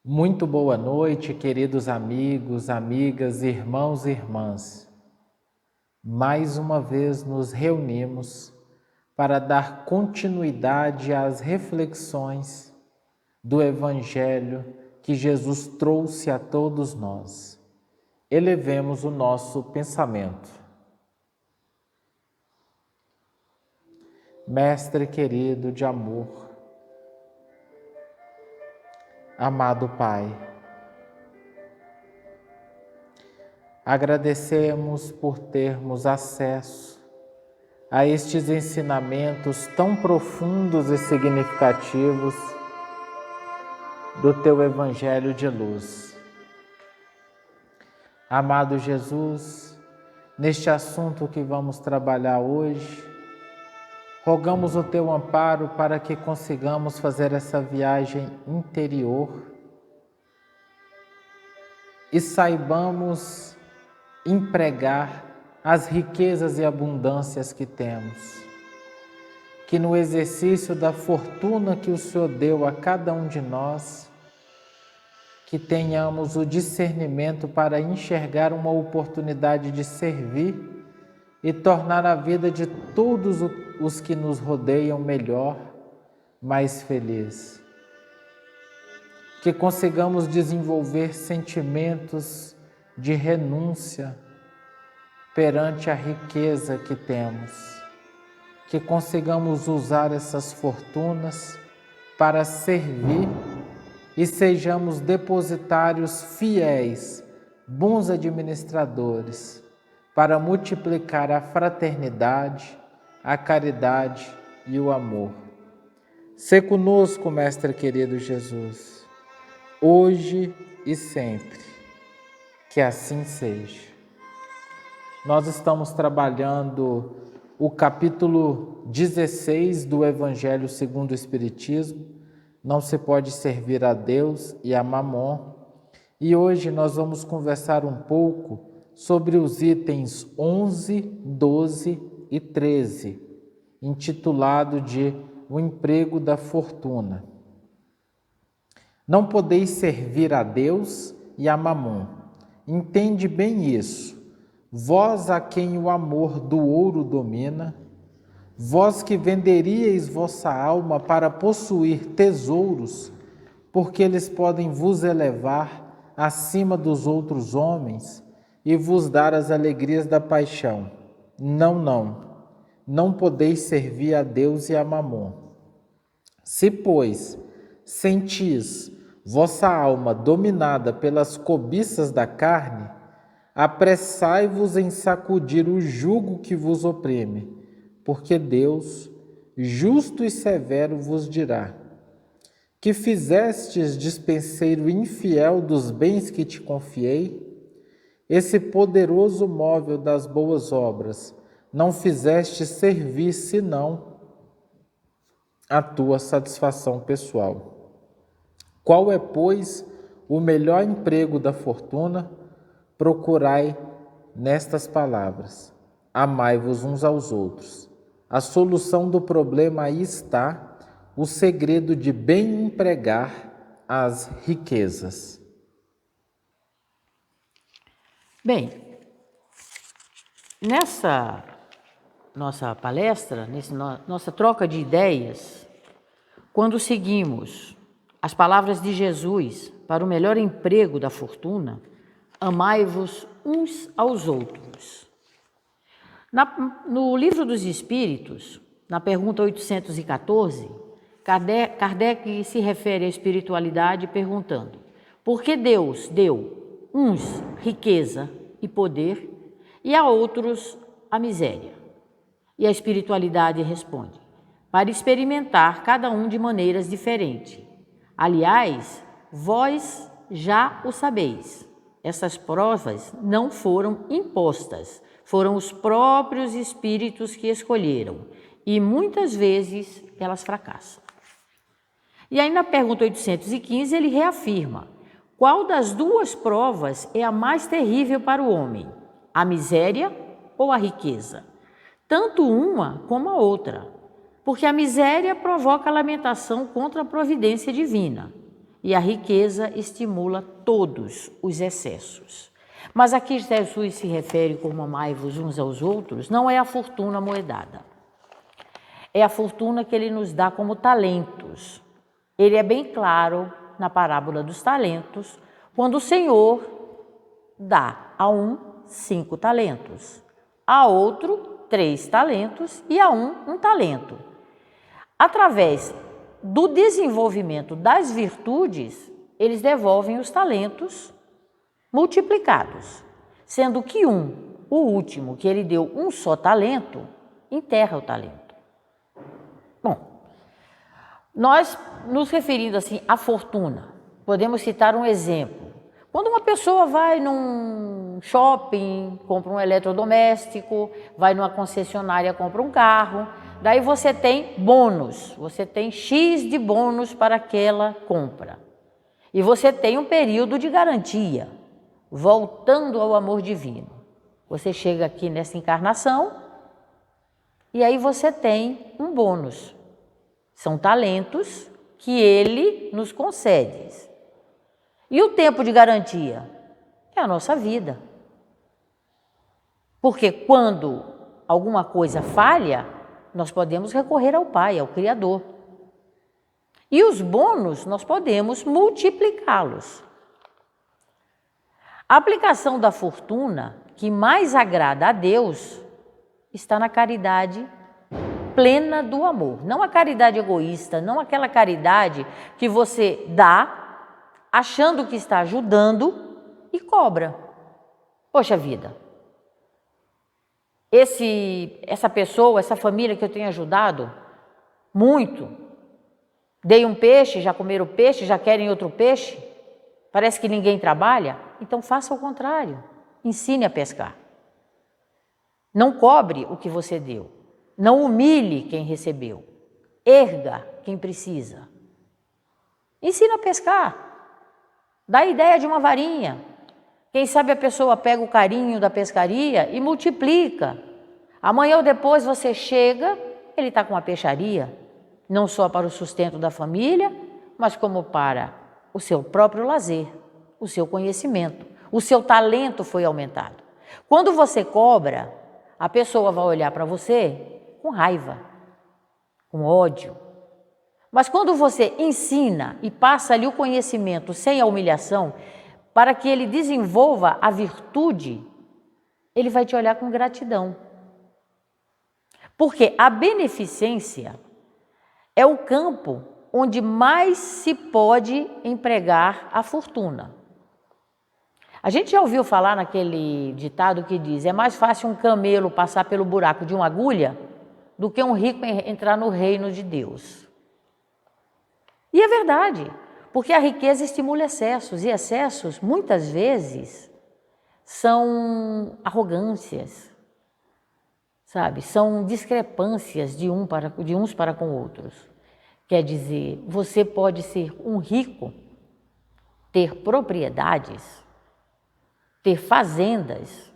Muito boa noite, queridos amigos, amigas, irmãos e irmãs. Mais uma vez nos reunimos para dar continuidade às reflexões do Evangelho que Jesus trouxe a todos nós. Elevemos o nosso pensamento. Mestre querido de amor, amado Pai, agradecemos por termos acesso a estes ensinamentos tão profundos e significativos do Teu Evangelho de luz. Amado Jesus, neste assunto que vamos trabalhar hoje, rogamos o Teu amparo para que consigamos fazer essa viagem interior e saibamos empregar as riquezas e abundâncias que temos. Que no exercício da fortuna que o Senhor deu a cada um de nós, que tenhamos o discernimento para enxergar uma oportunidade de servir e tornar a vida de todos os que nos rodeiam melhor, mais feliz. Que consigamos desenvolver sentimentos de renúncia perante a riqueza que temos. Que consigamos usar essas fortunas para servir e sejamos depositários fiéis, bons administradores, para multiplicar a fraternidade, a caridade e o amor. Sê conosco, Mestre querido Jesus, hoje e sempre. Que assim seja. Nós estamos trabalhando o capítulo 16 do Evangelho segundo o Espiritismo. Não se pode servir a Deus e a Mamon. E hoje nós vamos conversar um pouco sobre os itens 11, 12 e 13, intitulado de O Emprego da Fortuna. Não podeis servir a Deus e a Mamon. Entende bem isso. Vós a quem o amor do ouro domina, vós que venderíeis vossa alma para possuir tesouros, porque eles podem vos elevar acima dos outros homens e vos dar as alegrias da paixão. Não podeis servir a Deus e a Mamon. Se, pois, sentis vossa alma dominada pelas cobiças da carne, apressai-vos em sacudir o jugo que vos oprime, porque Deus, justo e severo, vos dirá: que fizestes despenseiro infiel dos bens que te confiei? Esse poderoso móvel das boas obras não fizeste servir senão a tua satisfação pessoal. Qual é, pois, o melhor emprego da fortuna? Procurai nestas palavras: amai-vos uns aos outros. A solução do problema aí está, o segredo de bem empregar as riquezas. Bem, nessa nossa palestra, nossa troca de ideias, quando seguimos as palavras de Jesus para o melhor emprego da fortuna, amai-vos uns aos outros. No Livro dos Espíritos, na pergunta 814, Kardec se refere à espiritualidade perguntando: por que Deus deu uns riqueza e poder e a outros a miséria? E a espiritualidade responde: para experimentar cada um de maneiras diferentes. Aliás, vós já o sabeis. Essas provas não foram impostas, foram os próprios espíritos que escolheram, e muitas vezes elas fracassam. E aí na pergunta 815 ele reafirma: qual das duas provas é a mais terrível para o homem? A miséria ou a riqueza? Tanto uma como a outra, porque a miséria provoca lamentação contra a providência divina e a riqueza estimula todos os excessos. Mas aqui Jesus se refere como amai-vos uns aos outros, não é a fortuna moedada. É a fortuna que ele nos dá como talentos. Ele é bem claro na parábola dos talentos, quando o Senhor dá a um 5 talentos, a outro 3 talentos e a um talento. Através do desenvolvimento das virtudes, eles devolvem os talentos multiplicados, sendo que o último, que ele deu um só talento, enterra o talento. Bom, nós nos referindo assim à fortuna, podemos citar um exemplo. Quando uma pessoa vai num shopping, compra um eletrodoméstico, vai numa concessionária, compra um carro, daí você tem bônus, você tem X de bônus para aquela compra. E você tem um período de garantia, voltando ao amor divino. Você chega aqui nessa encarnação e aí você tem um bônus. São talentos que ele nos concede. E o tempo de garantia? É a nossa vida. Porque quando alguma coisa falha, nós podemos recorrer ao Pai, ao Criador. E os bônus, nós podemos multiplicá-los. A aplicação da fortuna que mais agrada a Deus está na caridade plena do amor. Não a caridade egoísta, não aquela caridade que você dá achando que está ajudando e cobra. Poxa vida, essa pessoa, essa família que eu tenho ajudado muito, dei um peixe, já comeram peixe, já querem outro peixe, parece que ninguém trabalha, então faça o contrário, ensine a pescar. Não cobre o que você deu, não humilhe quem recebeu, erga quem precisa. Ensina a pescar, dá a ideia de uma varinha. Quem sabe a pessoa pega o carinho da pescaria e multiplica. Amanhã ou depois você chega, ele está com uma peixaria, não só para o sustento da família, mas como para o seu próprio lazer, o seu conhecimento, o seu talento foi aumentado. Quando você cobra, a pessoa vai olhar para você com raiva, com ódio. Mas quando você ensina e passa-lhe o conhecimento sem a humilhação, para que ele desenvolva a virtude, ele vai te olhar com gratidão. Porque a beneficência é o campo onde mais se pode empregar a fortuna. A gente já ouviu falar naquele ditado que diz: é mais fácil um camelo passar pelo buraco de uma agulha do que um rico entrar no reino de Deus. E é verdade, porque a riqueza estimula excessos, e excessos, muitas vezes, são arrogâncias, sabe? São discrepâncias de uns para com outros. Quer dizer, você pode ser um rico, ter propriedades, ter fazendas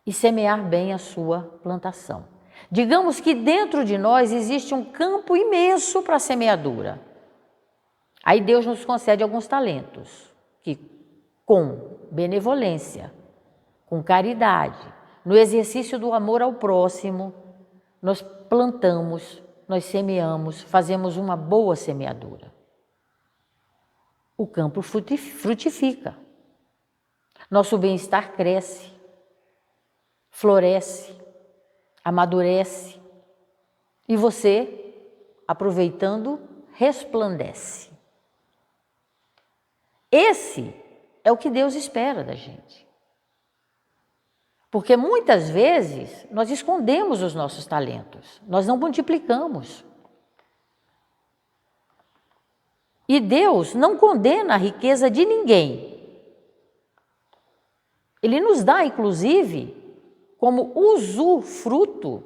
e semear bem a sua plantação. Digamos que dentro de nós existe um campo imenso para a semeadura. Aí Deus nos concede alguns talentos que, com benevolência, com caridade, no exercício do amor ao próximo, nós plantamos, nós semeamos, fazemos uma boa semeadura. O campo frutifica. Nosso bem-estar cresce, floresce, amadurece e você, aproveitando, resplandece. Esse é o que Deus espera da gente. Porque muitas vezes nós escondemos os nossos talentos, nós não multiplicamos. E Deus não condena a riqueza de ninguém. Ele nos dá, inclusive, como usufruto,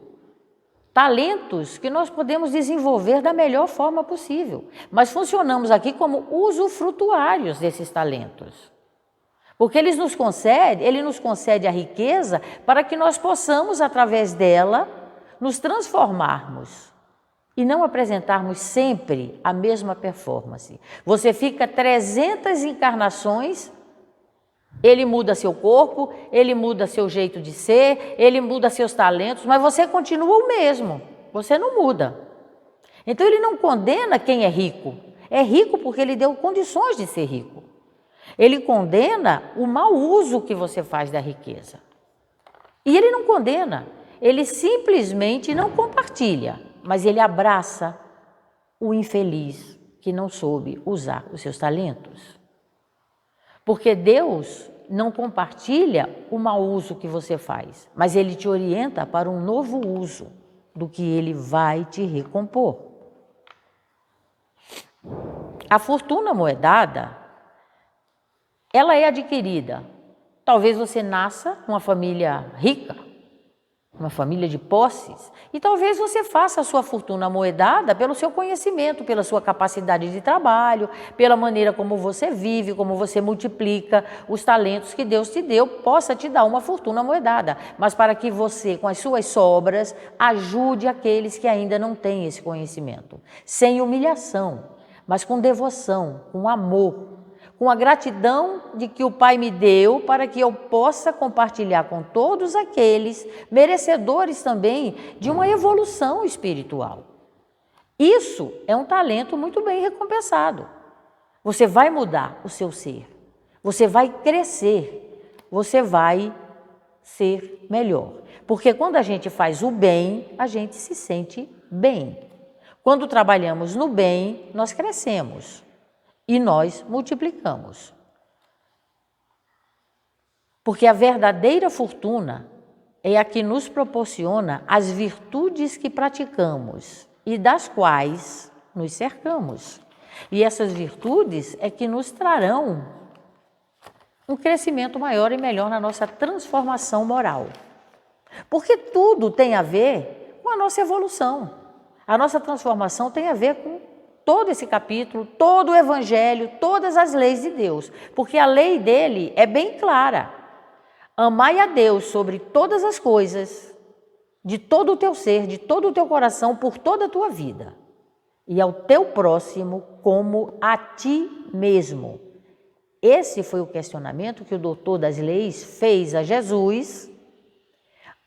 talentos que nós podemos desenvolver da melhor forma possível. Mas funcionamos aqui como usufrutuários desses talentos. Porque Ele nos concede a riqueza para que nós possamos, através dela, nos transformarmos e não apresentarmos sempre a mesma performance. Você fica 300 encarnações, ele muda seu corpo, ele muda seu jeito de ser, ele muda seus talentos, mas você continua o mesmo, você não muda. Então ele não condena quem é rico porque ele deu condições de ser rico. Ele condena o mau uso que você faz da riqueza. E ele não condena, ele simplesmente não compartilha, mas ele abraça o infeliz que não soube usar os seus talentos. Porque Deus não compartilha o mau uso que você faz, mas ele te orienta para um novo uso do que ele vai te recompor. A fortuna moedada, ela é adquirida. Talvez você nasça numa família rica, uma família de posses, e talvez você faça a sua fortuna moedada pelo seu conhecimento, pela sua capacidade de trabalho, pela maneira como você vive, como você multiplica os talentos que Deus te deu, possa te dar uma fortuna moedada, mas para que você, com as suas sobras, ajude aqueles que ainda não têm esse conhecimento, sem humilhação, mas com devoção, com amor, com a gratidão de que o Pai me deu para que eu possa compartilhar com todos aqueles merecedores também de uma evolução espiritual. Isso é um talento muito bem recompensado. Você vai mudar o seu ser, você vai crescer, você vai ser melhor. Porque quando a gente faz o bem, a gente se sente bem. Quando trabalhamos no bem, nós crescemos. E nós multiplicamos. Porque a verdadeira fortuna é a que nos proporciona as virtudes que praticamos e das quais nos cercamos. E essas virtudes é que nos trarão um crescimento maior e melhor na nossa transformação moral. Porque tudo tem a ver com a nossa evolução. A nossa transformação tem a ver com todo esse capítulo, todo o Evangelho, todas as leis de Deus, porque a lei dele é bem clara. Amai a Deus sobre todas as coisas, de todo o teu ser, de todo o teu coração, por toda a tua vida, e ao teu próximo como a ti mesmo. Esse foi o questionamento que o doutor das leis fez a Jesus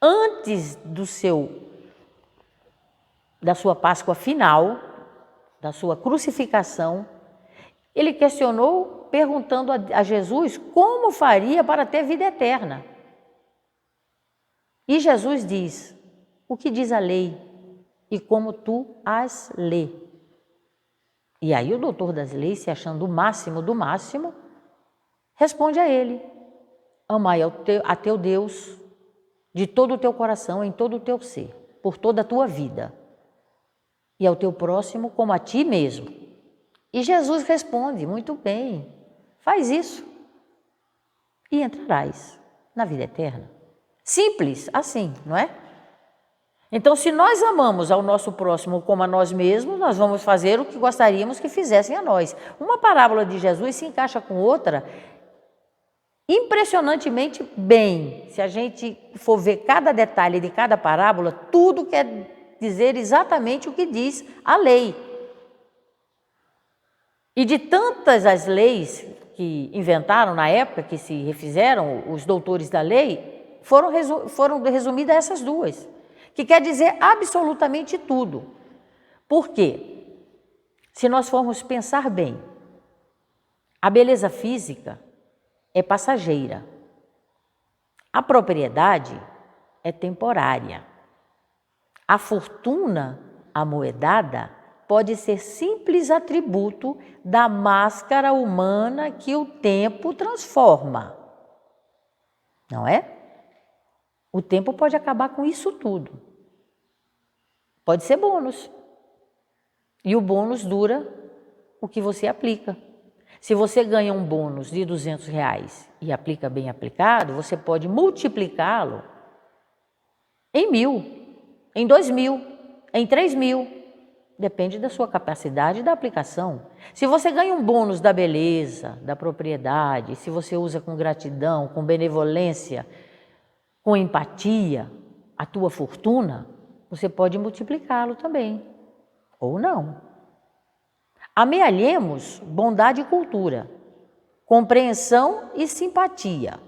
antes da sua Páscoa final, da sua crucificação. Ele questionou, perguntando a Jesus como faria para ter vida eterna. E Jesus diz: o que diz a lei e como tu as lê. E aí o doutor das leis, se achando o máximo do máximo, responde a ele: amai a teu Deus de todo o teu coração, em todo o teu ser, por toda a tua vida, e ao teu próximo como a ti mesmo. E Jesus responde: muito bem, faz isso e entrarás na vida eterna. Simples assim, não é? Então, se nós amamos ao nosso próximo como a nós mesmos, nós vamos fazer o que gostaríamos que fizessem a nós. Uma parábola de Jesus se encaixa com outra impressionantemente bem. Se a gente for ver cada detalhe de cada parábola, tudo quer dizer exatamente o que diz a lei. E de tantas as leis que inventaram na época, que se refizeram os doutores da lei, foram resumidas essas duas, que quer dizer absolutamente tudo. Por quê? Se nós formos pensar bem, a beleza física é passageira, a propriedade é temporária. A fortuna amoedada pode ser simples atributo da máscara humana que o tempo transforma. Não é? O tempo pode acabar com isso tudo. Pode ser bônus. E o bônus dura o que você aplica. Se você ganha um bônus de R$200 e aplica bem aplicado, você pode multiplicá-lo em 1.000. Em 2.000, em 3.000, depende da sua capacidade e da aplicação. Se você ganha um bônus da beleza, da propriedade, se você usa com gratidão, com benevolência, com empatia, a tua fortuna, você pode multiplicá-lo também. ou não. Amealhemos bondade e cultura, compreensão e simpatia,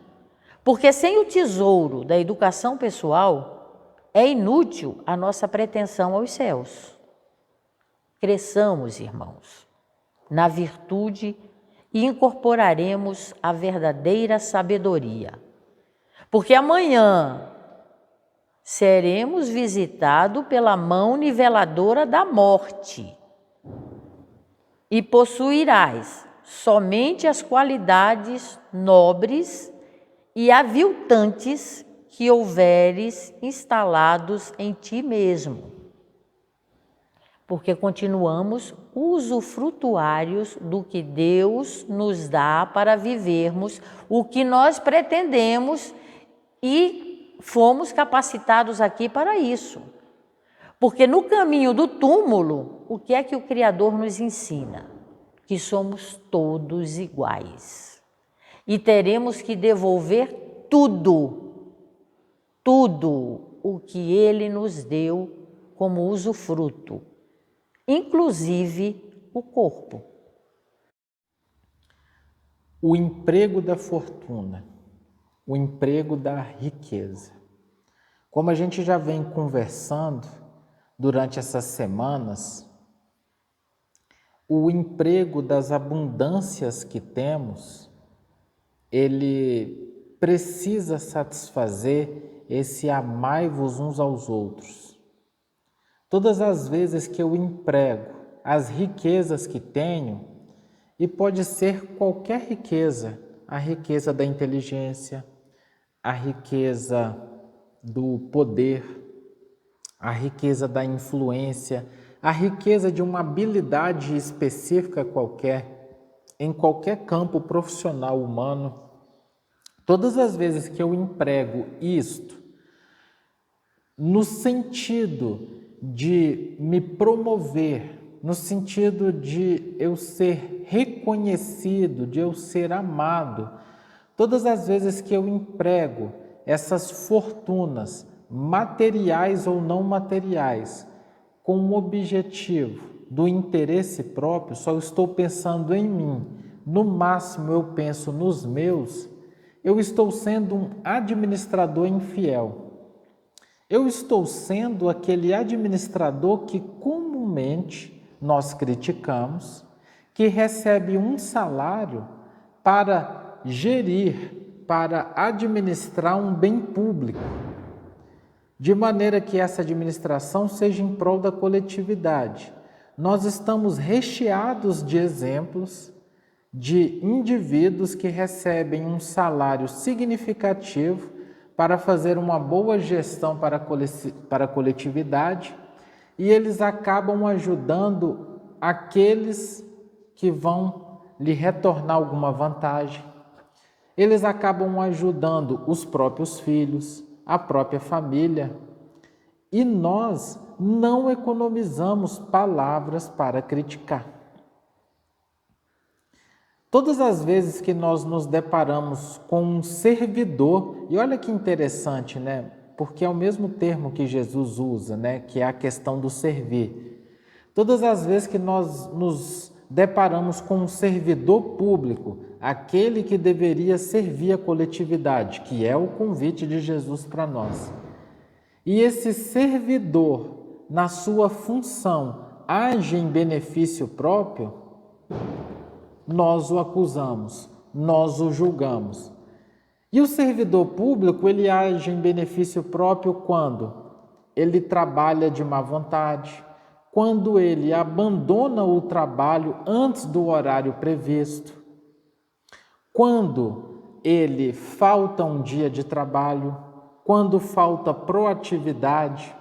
porque sem o tesouro da educação pessoal é inútil a nossa pretensão aos céus. Cresçamos, irmãos, na virtude e incorporaremos a verdadeira sabedoria, porque amanhã seremos visitados pela mão niveladora da morte e possuirás somente as qualidades nobres e aviltantes que houveres instalados em ti mesmo, porque continuamos usufrutuários do que Deus nos dá para vivermos o que nós pretendemos e fomos capacitados aqui para isso. Porque no caminho do túmulo, o que é que o Criador nos ensina? Que somos todos iguais. E teremos que devolver tudo o que Ele nos deu como usufruto, inclusive o corpo. O emprego da fortuna, o emprego da riqueza. Como a gente já vem conversando durante essas semanas, o emprego das abundâncias que temos, ele precisa satisfazer esse amai-vos uns aos outros. Todas as vezes que eu emprego as riquezas que tenho, e pode ser qualquer riqueza, a riqueza da inteligência, a riqueza do poder, a riqueza da influência, a riqueza de uma habilidade específica qualquer, em qualquer campo profissional humano. Todas as vezes que eu emprego isto no sentido de me promover, no sentido de eu ser reconhecido, de eu ser amado, todas as vezes que eu emprego essas fortunas, materiais ou não materiais, com o objetivo do interesse próprio, só estou pensando em mim, no máximo eu penso nos meus, eu estou sendo um administrador infiel. Eu estou sendo aquele administrador que comumente nós criticamos, que recebe um salário para gerir, para administrar um bem público, de maneira que essa administração seja em prol da coletividade. Nós estamos recheados de exemplos de indivíduos que recebem um salário significativo para fazer uma boa gestão para a coletividade, e eles acabam ajudando aqueles que vão lhe retornar alguma vantagem. Eles acabam ajudando os próprios filhos, a própria família. E nós não economizamos palavras para criticar. Todas as vezes que nós nos deparamos com um servidor, e olha que interessante, né? Porque é o mesmo termo que Jesus usa, né? Que é a questão do servir. Todas as vezes que nós nos deparamos com um servidor público, aquele que deveria servir a coletividade, que é o convite de Jesus para nós. E esse servidor, na sua função, age em benefício próprio, nós o acusamos, nós o julgamos. E o servidor público, ele age em benefício próprio quando ele trabalha de má vontade, quando ele abandona o trabalho antes do horário previsto, quando ele falta um dia de trabalho, quando falta proatividade,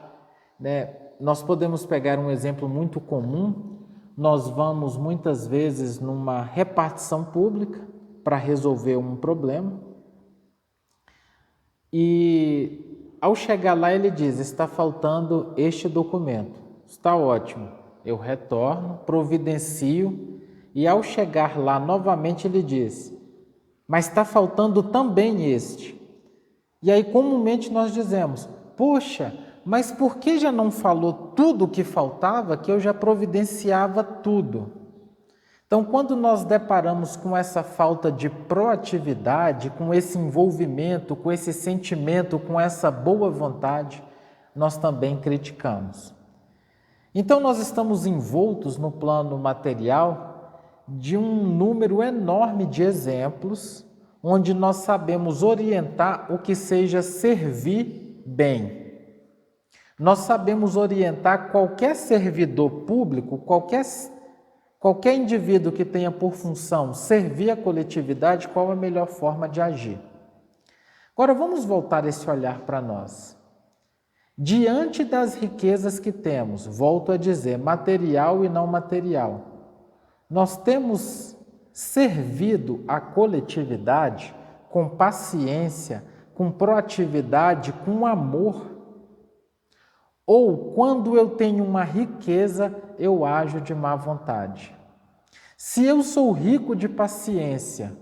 né? Nós podemos pegar um exemplo muito comum. Nós vamos muitas vezes numa repartição pública para resolver um problema e ao chegar lá ele diz, está faltando este documento, está ótimo, eu retorno, providencio e ao chegar lá novamente ele diz, mas está faltando também este. E aí comumente nós dizemos, poxa, mas por que já não falou tudo o que faltava, que eu já providenciava tudo? Então, quando nós deparamos com essa falta de proatividade, com esse envolvimento, com esse sentimento, com essa boa vontade, nós também criticamos. Então, nós estamos envoltos no plano material de um número enorme de exemplos, onde nós sabemos orientar o que seja servir bem. Nós sabemos orientar qualquer servidor público, qualquer indivíduo que tenha por função servir a coletividade, qual a melhor forma de agir. Agora vamos voltar esse olhar para nós. Diante das riquezas que temos, volto a dizer, material e não material, nós temos servido a coletividade com paciência, com proatividade, com amor. Ou, quando eu tenho uma riqueza, eu ajo de má vontade. Se eu sou rico de paciência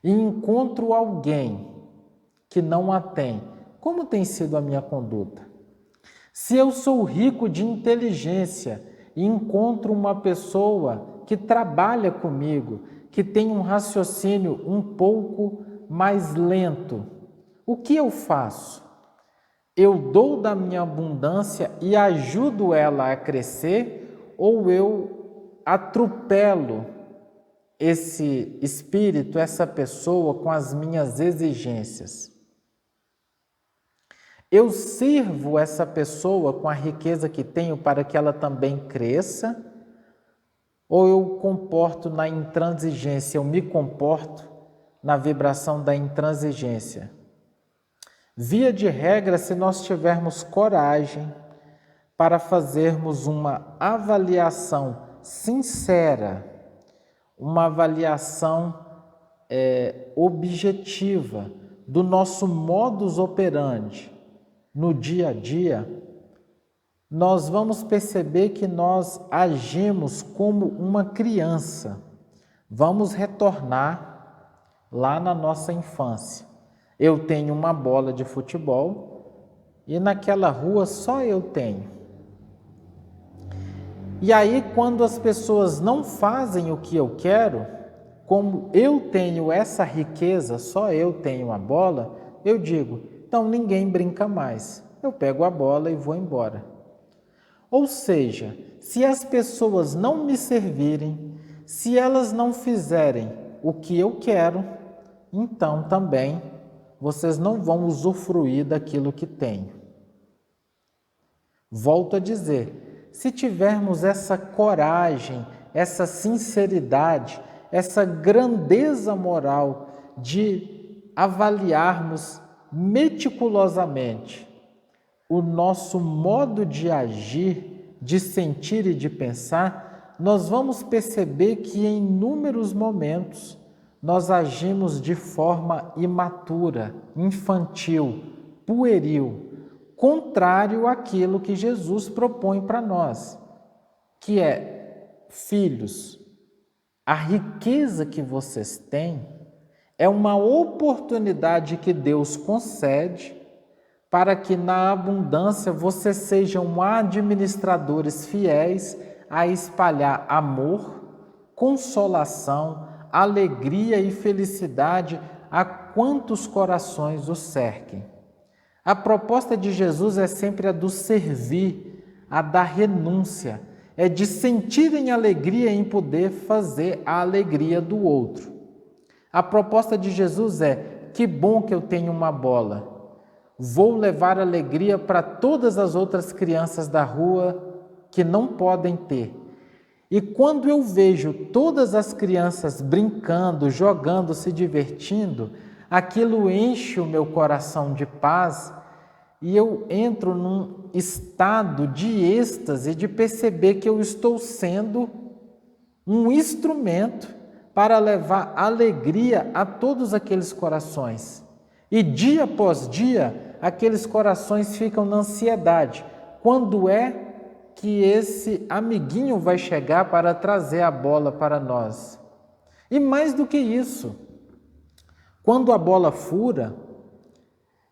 e encontro alguém que não a tem, como tem sido a minha conduta? Se eu sou rico de inteligência e encontro uma pessoa que trabalha comigo, que tem um raciocínio um pouco mais lento, o que eu faço? Eu dou da minha abundância e ajudo ela a crescer, ou eu atropelo esse espírito, essa pessoa com as minhas exigências? Eu sirvo essa pessoa com a riqueza que tenho para que ela também cresça, ou eu comporto na intransigência, eu me comporto na vibração da intransigência? Via de regra, se nós tivermos coragem para fazermos uma avaliação sincera, uma avaliação objetiva do nosso modus operandi no dia a dia, nós vamos perceber que nós agimos como uma criança. Vamos retornar lá na nossa infância. Eu tenho uma bola de futebol e naquela rua só eu tenho. E aí, quando as pessoas não fazem o que eu quero, como eu tenho essa riqueza, só eu tenho a bola, eu digo, então ninguém brinca mais. Eu pego a bola e vou embora. Ou seja, se as pessoas não me servirem, se elas não fizerem o que eu quero, então também vocês não vão usufruir daquilo que tenho. Volto a dizer, se tivermos essa coragem, essa sinceridade, essa grandeza moral de avaliarmos meticulosamente o nosso modo de agir, de sentir e de pensar, nós vamos perceber que em inúmeros momentos nós agimos de forma imatura, infantil, pueril, contrário àquilo que Jesus propõe para nós, que é, filhos, a riqueza que vocês têm é uma oportunidade que Deus concede para que na abundância vocês sejam administradores fiéis a espalhar amor, consolação, alegria e felicidade a quantos corações o cerquem. A proposta de Jesus é sempre a do servir, a da renúncia, é de sentirem alegria em poder fazer a alegria do outro. A proposta de Jesus é, que bom que eu tenho uma bola, vou levar alegria para todas as outras crianças da rua que não podem ter. E quando eu vejo todas as crianças brincando, jogando, se divertindo, aquilo enche o meu coração de paz e eu entro num estado de êxtase, de perceber que eu estou sendo um instrumento para levar alegria a todos aqueles corações. E dia após dia, aqueles corações ficam na ansiedade. Quando é que esse amiguinho vai chegar para trazer a bola para nós? E mais do que isso, quando a bola fura,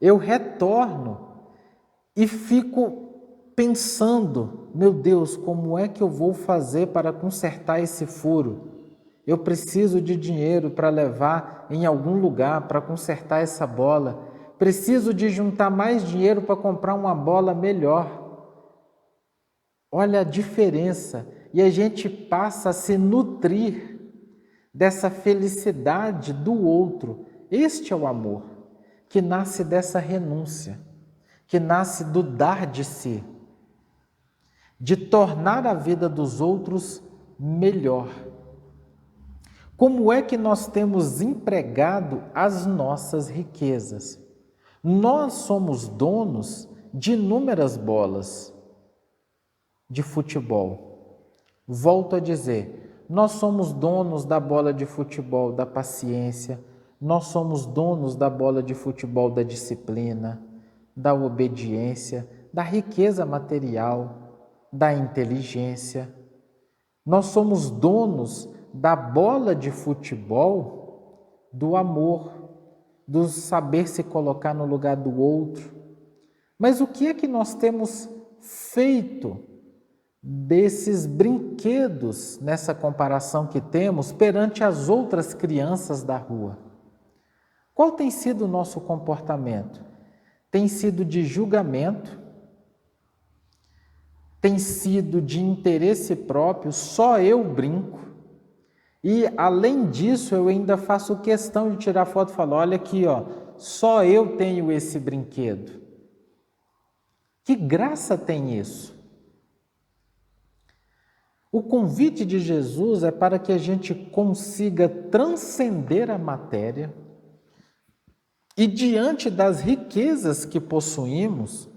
eu retorno e fico pensando, meu Deus, como é que eu vou fazer para consertar esse furo? Eu preciso de dinheiro para levar em algum lugar para consertar essa bola. Preciso de juntar mais dinheiro para comprar uma bola melhor. Olha a diferença. E a gente passa a se nutrir dessa felicidade do outro. Este é o amor, que nasce dessa renúncia, que nasce do dar de si, de tornar a vida dos outros melhor. Como é que nós temos empregado as nossas riquezas? Nós somos donos de inúmeras bolas de futebol. Volto a dizer, nós somos donos da bola de futebol da paciência, nós somos donos da bola de futebol da disciplina, da obediência, da riqueza material, da inteligência. Nós somos donos da bola de futebol do amor, do saber se colocar no lugar do outro. Mas o que é que nós temos feito desses brinquedos nessa comparação que temos perante as outras crianças da rua? Qual tem sido o nosso comportamento? Tem sido de julgamento? Tem sido de interesse próprio? Só eu brinco? E, além disso, eu ainda faço questão de tirar foto e falar, olha aqui, ó, só eu tenho esse brinquedo. Que graça tem isso? O convite de Jesus é para que a gente consiga transcender a matéria e, diante das riquezas que possuímos,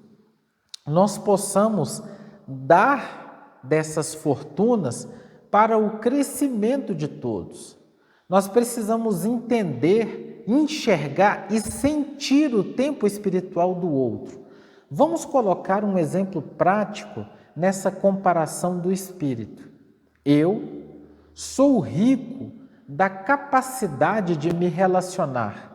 nós possamos dar dessas fortunas para o crescimento de todos. Nós precisamos entender, enxergar e sentir o tempo espiritual do outro. Vamos colocar um exemplo prático nessa comparação do espírito. Eu sou rico da capacidade de me relacionar.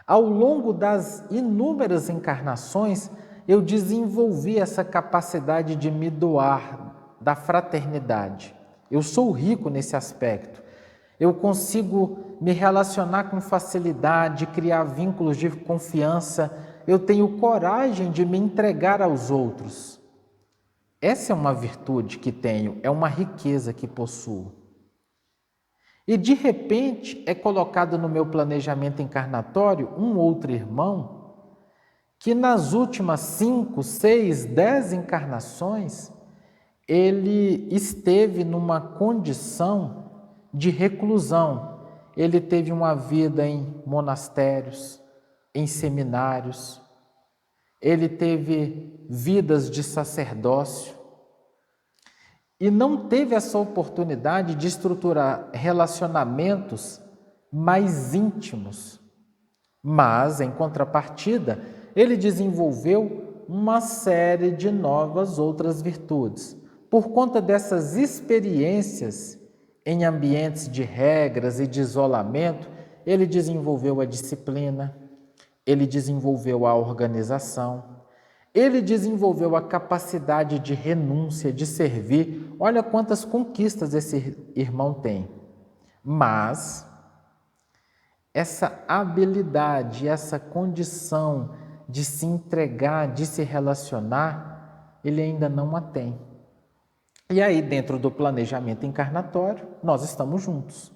Ao longo das inúmeras encarnações, eu desenvolvi essa capacidade de me doar, da fraternidade. Eu sou rico nesse aspecto. Eu consigo me relacionar com facilidade, criar vínculos de confiança. Eu tenho coragem de me entregar aos outros. Essa é uma virtude que tenho, é uma riqueza que possuo. E de repente é colocado no meu planejamento encarnatório um outro irmão que nas últimas 5, 6, 10 encarnações ele esteve numa condição de reclusão. Ele teve uma vida em monastérios, em seminários. Ele teve vidas de sacerdócio. E não teve essa oportunidade de estruturar relacionamentos mais íntimos. Mas, em contrapartida, ele desenvolveu uma série de novas outras virtudes. Por conta dessas experiências em ambientes de regras e de isolamento, ele desenvolveu a disciplina, ele desenvolveu a organização, ele desenvolveu a capacidade de renúncia, de servir. Olha quantas conquistas esse irmão tem. Mas essa habilidade, essa condição de se entregar, de se relacionar, ele ainda não a tem. E aí, dentro do planejamento encarnatório, nós estamos juntos.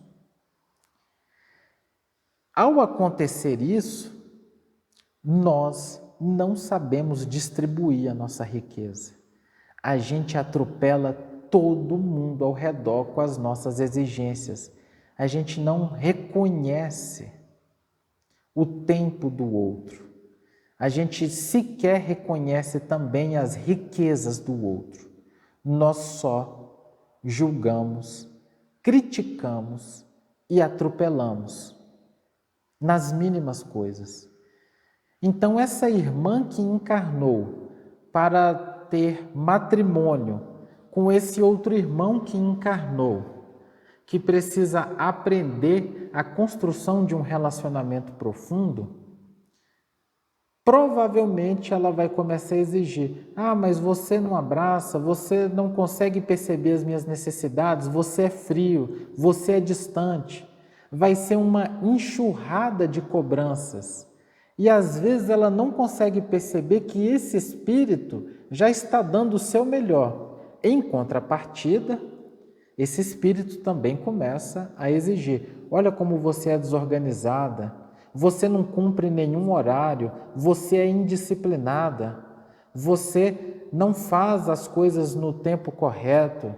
Ao acontecer isso, nós não sabemos distribuir a nossa riqueza. A gente atropela todo mundo ao redor com as nossas exigências. A gente não reconhece o tempo do outro. A gente sequer reconhece também as riquezas do outro. Nós só julgamos, criticamos e atropelamos nas mínimas coisas. Então, essa irmã que encarnou para ter matrimônio com esse outro irmão que encarnou, que precisa aprender a construção de um relacionamento profundo, provavelmente ela vai começar a exigir: ah, mas você não abraça, você não consegue perceber as minhas necessidades, você é frio, você é distante. Vai ser uma enxurrada de cobranças. E às vezes ela não consegue perceber que esse espírito já está dando o seu melhor. Em contrapartida, esse espírito também começa a exigir: olha como você é desorganizada, você não cumpre nenhum horário, você é indisciplinada, você não faz as coisas no tempo correto,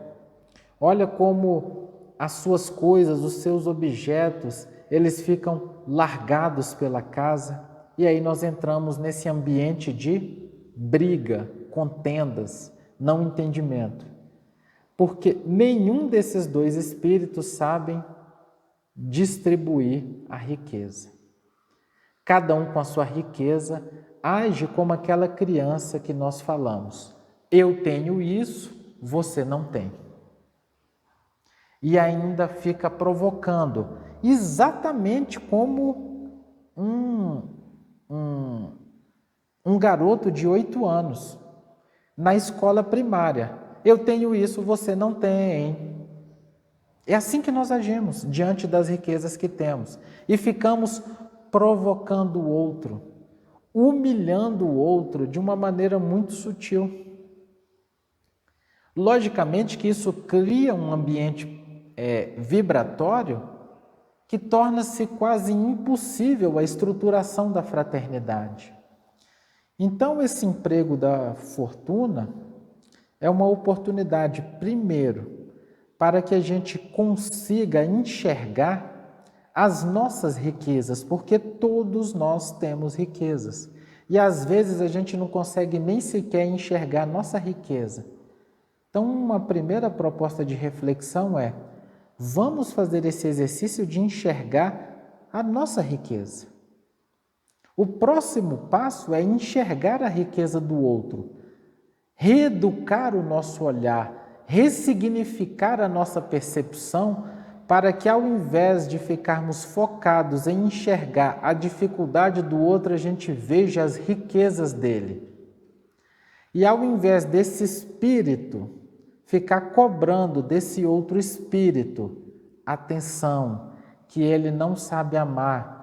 olha como as suas coisas, os seus objetos, eles ficam largados pela casa. E aí nós entramos nesse ambiente de briga, contendas, não entendimento. Porque nenhum desses dois espíritos sabem distribuir a riqueza. Cada um com a sua riqueza age como aquela criança que nós falamos: eu tenho isso, você não tem. E ainda fica provocando, exatamente como um garoto de 8 anos na escola primária: eu tenho isso, você não tem. É assim que nós agimos diante das riquezas que temos e ficamos provocando o outro, humilhando o outro de uma maneira muito sutil. Logicamente que isso cria um ambiente vibratório que torna-se quase impossível a estruturação da fraternidade. Então, esse emprego da fortuna é uma oportunidade, primeiro, para que a gente consiga enxergar as nossas riquezas, porque todos nós temos riquezas. E às vezes a gente não consegue nem sequer enxergar a nossa riqueza. Então, uma primeira proposta de reflexão é: vamos fazer esse exercício de enxergar a nossa riqueza. O próximo passo é enxergar a riqueza do outro, reeducar o nosso olhar, ressignificar a nossa percepção, para que ao invés de ficarmos focados em enxergar a dificuldade do outro, a gente veja as riquezas dele. E ao invés desse espírito ficar cobrando desse outro espírito atenção, que ele não sabe amar,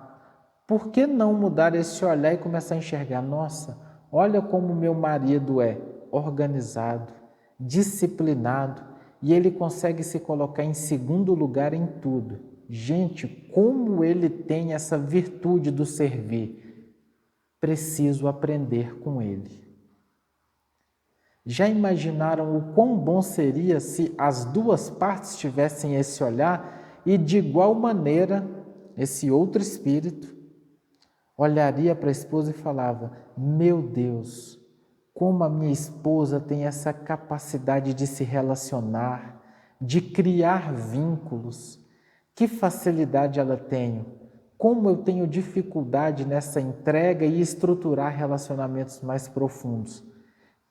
por que não mudar esse olhar e começar a enxergar: nossa, olha como meu marido é organizado, disciplinado, e ele consegue se colocar em segundo lugar em tudo. Gente, como ele tem essa virtude do servir. Preciso aprender com ele. Já imaginaram o quão bom seria se as duas partes tivessem esse olhar e, de igual maneira, esse outro espírito olharia para a esposa e falava: meu Deus, como a minha esposa tem essa capacidade de se relacionar, de criar vínculos, que facilidade ela tem, como eu tenho dificuldade nessa entrega e estruturar relacionamentos mais profundos.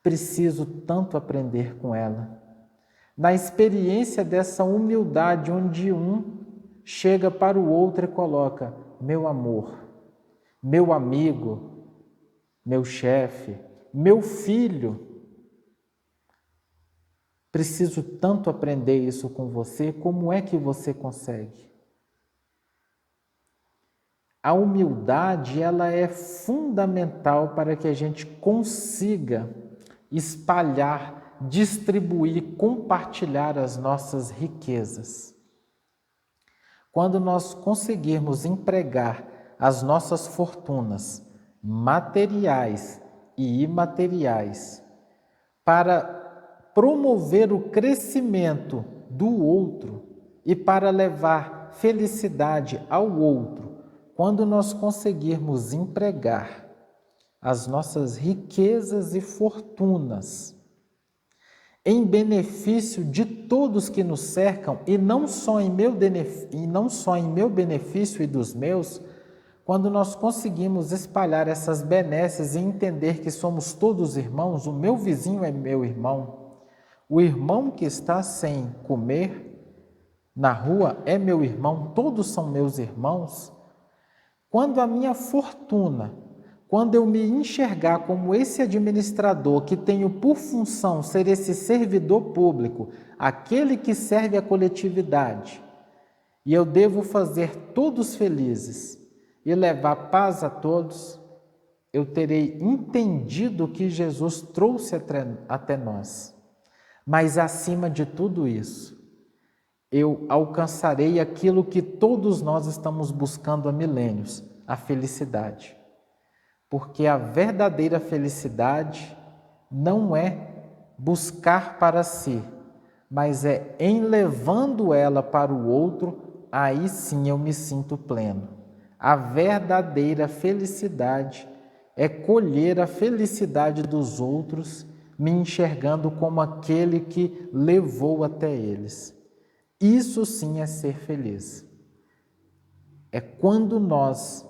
Preciso tanto aprender com ela. Na experiência dessa humildade, onde um chega para o outro e coloca: meu amor, meu amigo, meu chefe, meu filho, preciso tanto aprender isso com você, como é que você consegue? A humildade, ela é fundamental para que a gente consiga espalhar, distribuir, compartilhar as nossas riquezas. Quando nós conseguirmos empregar as nossas fortunas materiais e imateriais para promover o crescimento do outro e para levar felicidade ao outro, quando nós conseguirmos empregar as nossas riquezas e fortunas em benefício de todos que nos cercam, e não só em meu benefício e dos meus, quando nós conseguimos espalhar essas benesses e entender que somos todos irmãos, o meu vizinho é meu irmão, o irmão que está sem comer na rua é meu irmão, todos são meus irmãos. Quando a minha fortuna quando eu me enxergar como esse administrador que tenho por função ser esse servidor público, aquele que serve a coletividade, e eu devo fazer todos felizes e levar paz a todos, eu terei entendido o que Jesus trouxe até nós. Mas acima de tudo isso, eu alcançarei aquilo que todos nós estamos buscando há milênios, a felicidade. Porque a verdadeira felicidade não é buscar para si, mas é em levando ela para o outro, aí sim eu me sinto pleno. A verdadeira felicidade é colher a felicidade dos outros, me enxergando como aquele que levou até eles. Isso sim é ser feliz. É quando nós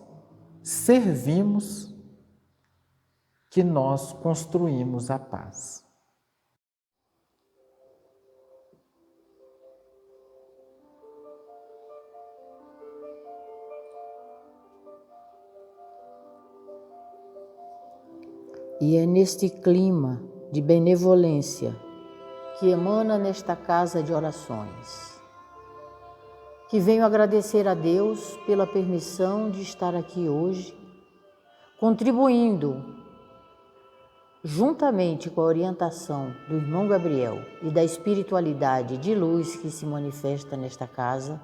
servimos que nós construímos a paz. E é neste clima de benevolência que emana nesta casa de orações, que venho agradecer a Deus pela permissão de estar aqui hoje, contribuindo, juntamente com a orientação do irmão Gabriel e da espiritualidade de luz que se manifesta nesta casa,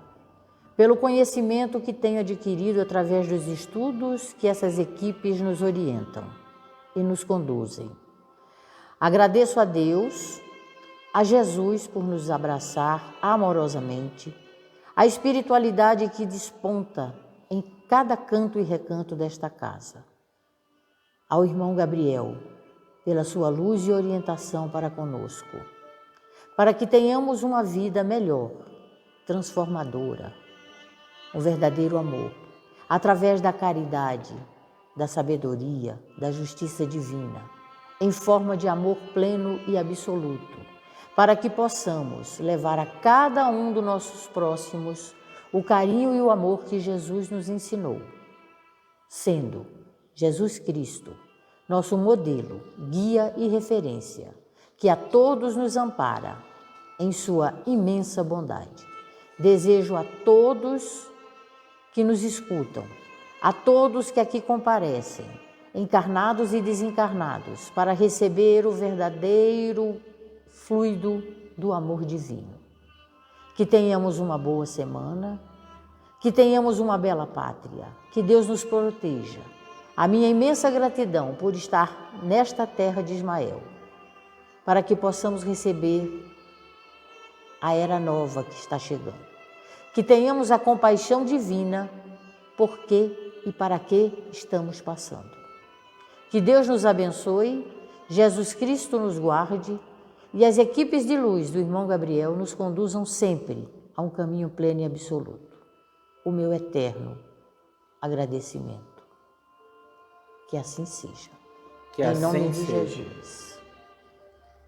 pelo conhecimento que tenho adquirido através dos estudos que essas equipes nos orientam e nos conduzem. Agradeço a Deus, a Jesus por nos abraçar amorosamente, a espiritualidade que desponta em cada canto e recanto desta casa, ao irmão Gabriel, pela sua luz e orientação para conosco, para que tenhamos uma vida melhor, transformadora, um verdadeiro amor, através da caridade, da sabedoria, da justiça divina, em forma de amor pleno e absoluto, para que possamos levar a cada um dos nossos próximos o carinho e o amor que Jesus nos ensinou, sendo Jesus Cristo nosso modelo, guia e referência, que a todos nos ampara em sua imensa bondade. Desejo a todos que nos escutam, a todos que aqui comparecem, encarnados e desencarnados, para receber o verdadeiro fluido do amor divino. Que tenhamos uma boa semana, que tenhamos uma bela pátria, que Deus nos proteja. A minha imensa gratidão por estar nesta terra de Ismael, para que possamos receber a era nova que está chegando. Que tenhamos a compaixão divina por que e para que estamos passando. Que Deus nos abençoe, Jesus Cristo nos guarde e as equipes de luz do irmão Gabriel nos conduzam sempre a um caminho pleno e absoluto. O meu eterno agradecimento. Que assim seja. Que em assim nome de seja. Jesus.